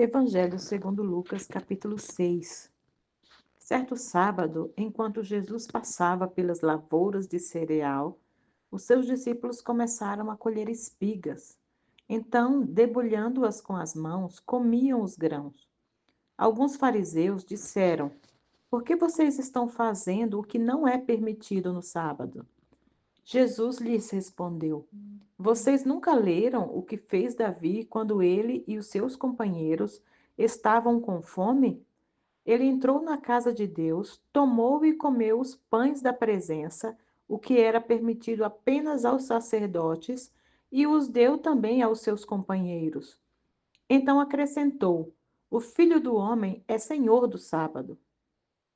Evangelho segundo Lucas, capítulo 6. Certo sábado, enquanto Jesus passava pelas lavouras de cereal, os seus discípulos começaram a colher espigas. Então, debulhando-as com as mãos, comiam os grãos. Alguns fariseus disseram: Por que vocês estão fazendo o que não é permitido no sábado? Jesus lhes respondeu: Vocês nunca leram o que fez Davi quando ele e os seus companheiros estavam com fome? Ele entrou na casa de Deus, tomou e comeu os pães da presença, o que era permitido apenas aos sacerdotes, e os deu também aos seus companheiros. Então acrescentou: O Filho do Homem é Senhor do sábado.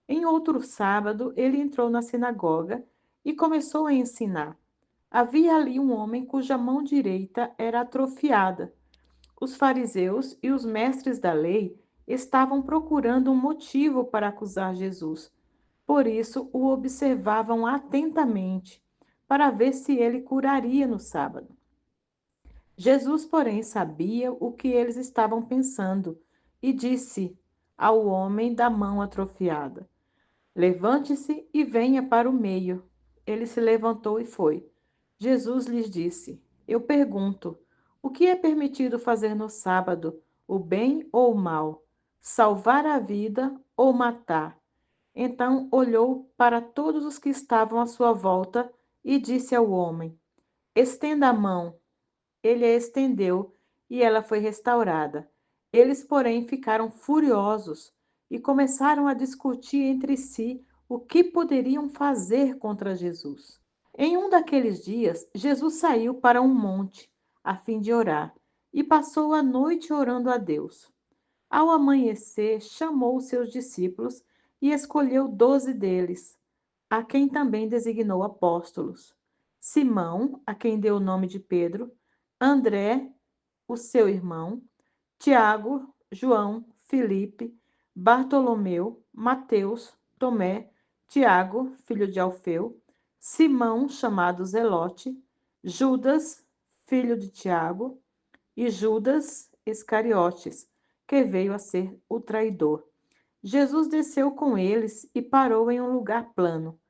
Em outro sábado, ele entrou na sinagoga e começou a ensinar. Havia ali um homem cuja mão direita era atrofiada. Os fariseus e os mestres da lei estavam procurando um motivo para acusar Jesus. Por isso, o observavam atentamente, para ver se ele curaria no sábado. Jesus, porém, sabia o que eles estavam pensando e disse ao homem da mão atrofiada: Levante-se e venha para o meio. Ele se levantou e foi. Jesus lhes disse: Eu pergunto, o que é permitido fazer no sábado, o bem ou o mal? Salvar a vida ou matar? Então olhou para todos os que estavam à sua volta e disse ao homem: Estenda a mão. Ele a estendeu e ela foi restaurada. Eles, porém, ficaram furiosos e começaram a discutir entre si o que poderiam fazer contra Jesus. Em um daqueles dias, Jesus saiu para um monte a fim de orar e passou a noite orando a Deus. Ao amanhecer, chamou os seus discípulos e escolheu 12 deles, a quem também designou apóstolos: Simão, a quem deu o nome de Pedro, André, o seu irmão, Tiago, João, Filipe, Bartolomeu, Mateus, Tomé, Tiago, filho de Alfeu, Simão, chamado Zelote, Judas, filho de Tiago, e Judas Iscariotes, que veio a ser o traidor. Jesus desceu com eles e parou em um lugar plano.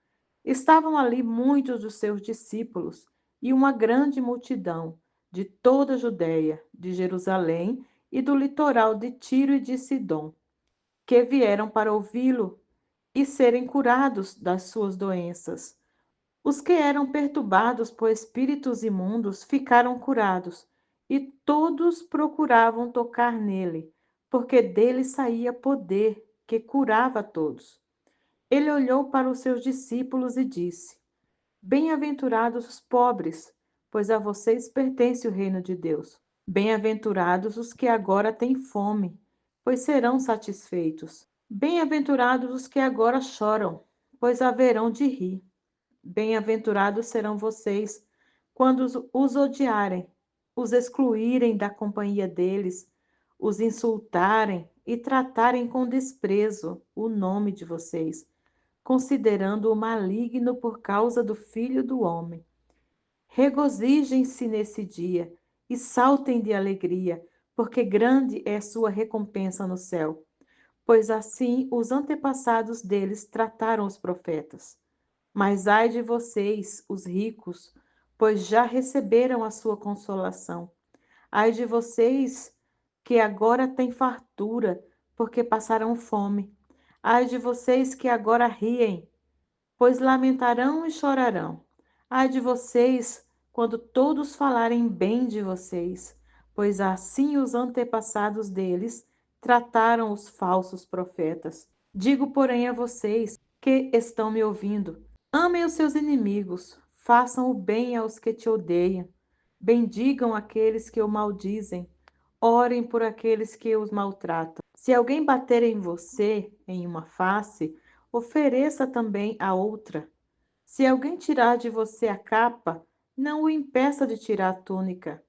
Estavam ali muitos dos seus discípulos e uma grande multidão de toda a Judéia, de Jerusalém e do litoral de Tiro e de Sidom, que vieram para ouvi-lo e serem curados das suas doenças. Os que eram perturbados por espíritos imundos ficaram curados, e todos procuravam tocar nele, porque dele saía poder que curava a todos. Ele olhou para os seus discípulos e disse: Bem-aventurados os pobres, pois a vocês pertence o reino de Deus. Bem-aventurados os que agora têm fome, pois serão satisfeitos. Bem-aventurados os que agora choram, pois haverão de rir. Bem-aventurados serão vocês quando os odiarem, os excluírem da companhia deles, os insultarem e tratarem com desprezo o nome de vocês, considerando-o maligno por causa do Filho do Homem. Regozijem-se nesse dia e saltem de alegria, porque grande é sua recompensa no céu, pois assim os antepassados deles trataram os profetas. Mas ai de vocês, os ricos, pois já receberam a sua consolação. Ai de vocês que agora têm fartura, porque passaram fome. Ai de vocês que agora riem, pois lamentarão e chorarão. Ai de vocês quando todos falarem bem de vocês, pois assim os antepassados deles trataram os falsos profetas. Digo, porém, a vocês que estão me ouvindo: amem os seus inimigos, façam o bem aos que te odeiam, bendigam aqueles que o maldizem, orem por aqueles que os maltratam. Se alguém bater em você em uma face, ofereça também a outra. Se alguém tirar de você a capa, não o impeça de tirar a túnica.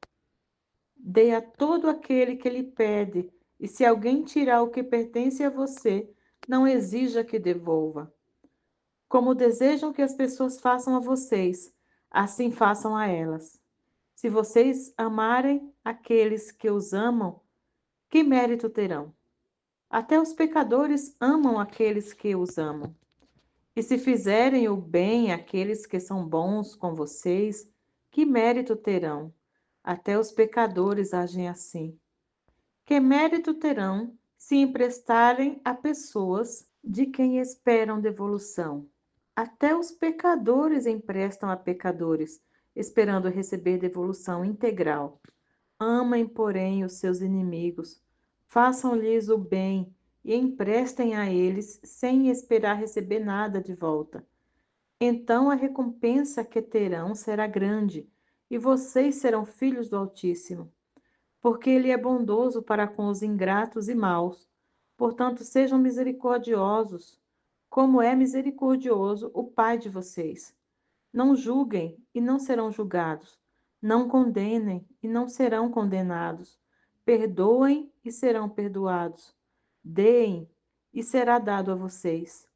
Dê a todo aquele que lhe pede, e se alguém tirar o que pertence a você, não exija que devolva. Como desejam que as pessoas façam a vocês, assim façam a elas. Se vocês amarem aqueles que os amam, que mérito terão? Até os pecadores amam aqueles que os amam. E se fizerem o bem àqueles que são bons com vocês, que mérito terão? Até os pecadores agem assim. Que mérito terão se emprestarem a pessoas de quem esperam devolução? Até os pecadores emprestam a pecadores, esperando receber devolução integral. Amem, porém, os seus inimigos, façam-lhes o bem e emprestem a eles sem esperar receber nada de volta. Então a recompensa que terão será grande, e vocês serão filhos do Altíssimo, porque ele é bondoso para com os ingratos e maus. Portanto, sejam misericordiosos, como é misericordioso o Pai de vocês. Não julguem e não serão julgados. Não condenem e não serão condenados. Perdoem e serão perdoados. Deem e será dado a vocês.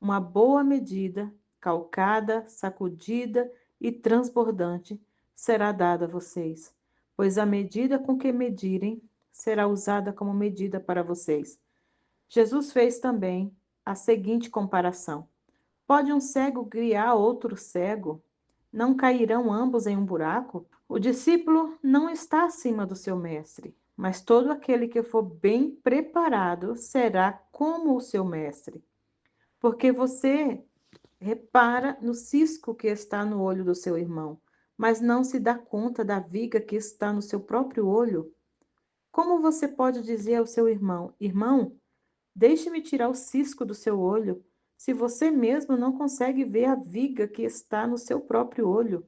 Uma boa medida, calcada, sacudida e transbordante, será dada a vocês, pois a medida com que medirem será usada como medida para vocês. Jesus fez também a seguinte comparação: pode um cego guiar outro cego? Não cairão ambos em um buraco? O discípulo não está acima do seu mestre, mas todo aquele que for bem preparado será como o seu mestre. Porque você repara no cisco que está no olho do seu irmão, mas não se dá conta da viga que está no seu próprio olho? Como você pode dizer ao seu irmão: Irmão, deixe-me tirar o cisco do seu olho, se você mesmo não consegue ver a viga que está no seu próprio olho?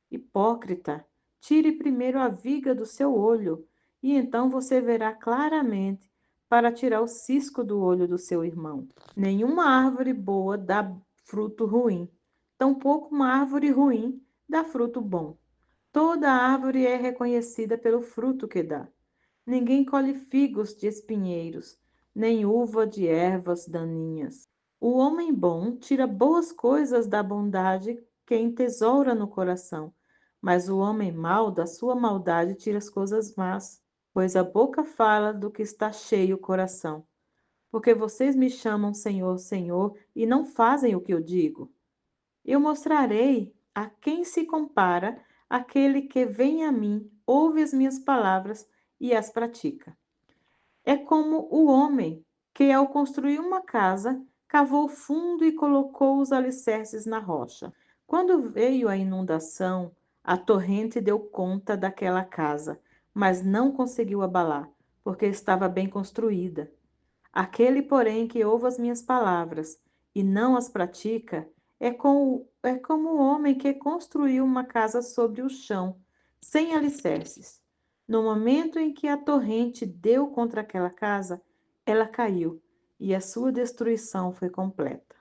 Hipócrita, tire primeiro a viga do seu olho, e então você verá claramente para tirar o cisco do olho do seu irmão. Nenhuma árvore boa dá fruto ruim, tampouco uma árvore ruim dá fruto bom. Toda árvore é reconhecida pelo fruto que dá. Ninguém colhe figos de espinheiros, nem uva de ervas daninhas. O homem bom tira boas coisas da bondade que entesoura no coração, mas o homem mau da sua maldade tira as coisas más, pois a boca fala do que está cheio o coração. Porque vocês me chamam Senhor, Senhor, e não fazem o que eu digo. Eu mostrarei a quem se compara aquele que vem a mim, ouve as minhas palavras e as pratica. É como o homem que, ao construir uma casa, cavou fundo e colocou os alicerces na rocha. Quando veio a inundação, a torrente deu conta daquela casa, mas não conseguiu abalar, porque estava bem construída. Aquele, porém, que ouve as minhas palavras e não as pratica, é como o homem que construiu uma casa sobre o chão, sem alicerces. No momento em que a torrente deu contra aquela casa, ela caiu, e a sua destruição foi completa.